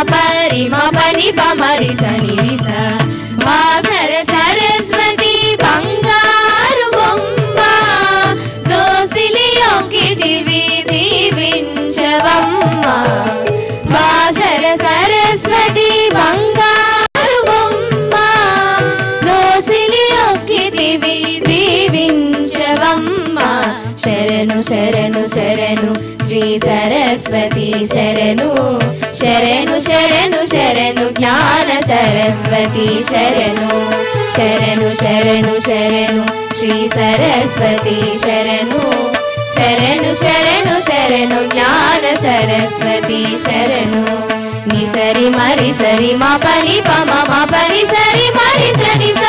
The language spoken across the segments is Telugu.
పరి మ పని ప మరి స ని రి స వాసర సరస్వతి బంగారు బొమ్మ దోసిలి యొక్కితివి దీవించవమ్మ వాసర సరస్వతి బంగారు బొమ్మ దోసిలి యొక్కితివి దీవించవమ్మ శరణు శరణు శరణు శ్రీ సరస్వతి శరణు శరణు శరణు శరణు జ్ఞాన సరస్వతి శరణు శరణు శరణు శరణు శ్రీ సరస్వతి శరణు శరణు శరణు శరణు జ్ఞాన సరస్వతి శరణు నిసరి మరి సరి మ పని ప మ పని సరి మరి సరి స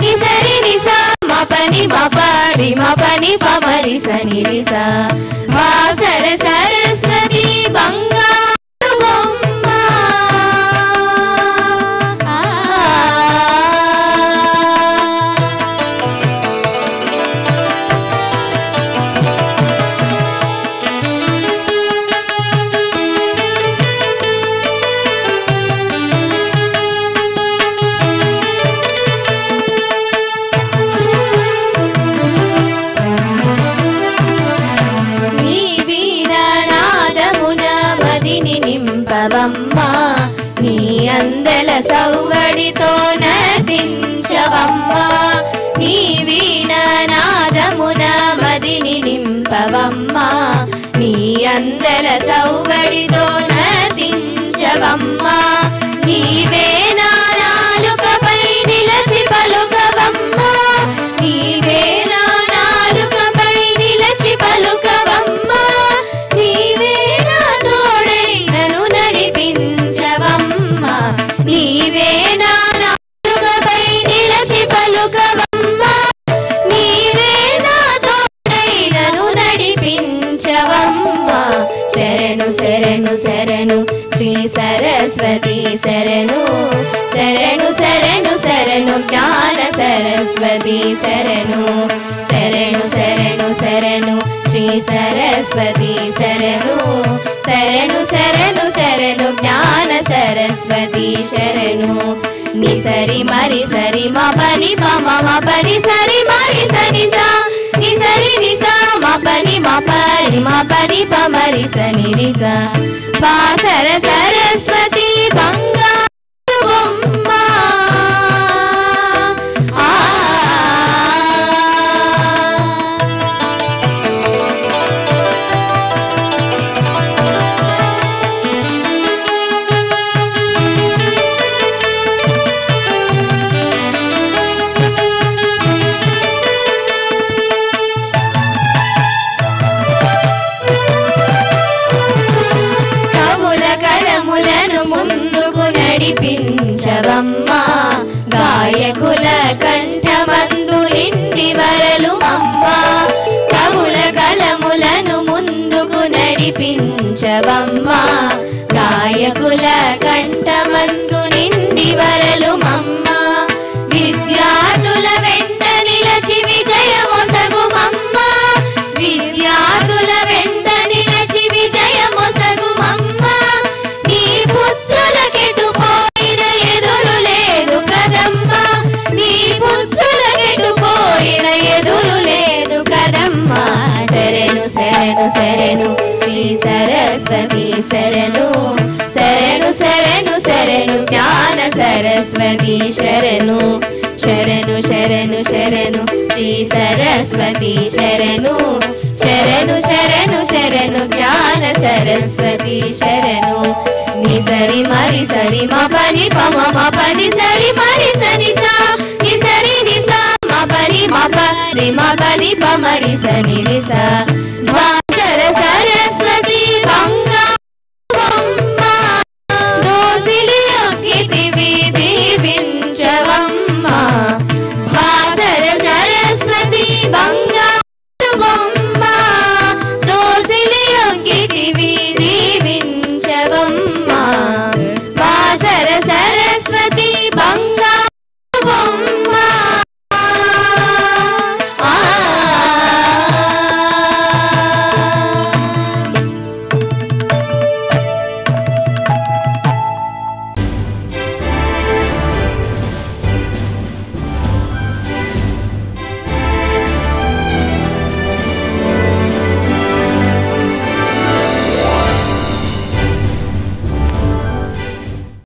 నిసరి నిస మ పని మ పరి మ పని ప మరి స ని రి స వాసర సరస్వతి బంగారు బొమ్మ నింపవమ్మ నీ అందల సౌవడితో నర్తించవమ్మ నీ వీణానాదమున మదిని నింపవమ్మ నీ అందల సౌవడితో నర్తించవమ్మ నీవే నా నాలుకపై నిలచి పలుకవమ్మ నీవే నా నాలుకపై నిలచి పలుకవమ్మ నీవే నీవే నా నాలుకపై నిలచి పలుకవమ్మ నీవే నా తోడై నన్ను నడిపించవమ్మ శరణు శరణు శరణు శ్రీ సరస్వతి శరణు శరణు శరణు శరణు జ్ఞాన సరస్వతి శరణు శరణు శరణు శరణు శ్రీ సరస్వతి శరణు శరణు శరణు శరణు జ్ఞాన సరస్వతి శరణు నిసరి మరి సరి మ పని ప మ పని సరి మరి సరి స నిసరి నిస మ పని మ పరి మ పని ప మరి స ని రి స వాసర సరస్వతి బంగారు బొమ్మ ముందుకు నడిపించవమ్మ గాయకుల కంఠమందు నిండి వరలు అమ్మ కవుల కలములను ముందుకు నడిపించవమ్మ గాయకుల కంఠమందు నిండి వరలు అమ్మ విద్యార్థుల వెంట నిలచి విజయమొసగుమమ్మ విద్యార్థుల వెంట నిలచి విజయమొసగుమమ్మ నీ పుత్రులకెటు పోయిన ఎదురు లేదు కదమ్మ నీ పుత్రులకెటు పోయిన ఎదురు లేదు కదమ్మ శరణు శరణు శరణు శ్రీ సరస్వతి శరణు శరణు శరణు శరణు జ్ఞాన సరస్వతి శరణు శరణు శరణు శరణు శ్రీ సరస్వతి శరణు శరణు శరణు శరణు జ్ఞాన సరస్వతి శరణు నిసరి మరి సరి మ పని ప మ పని సరి మరి సరి స నిసరి నిస మ పని మ పరి మ పని ప మరి స ని రి స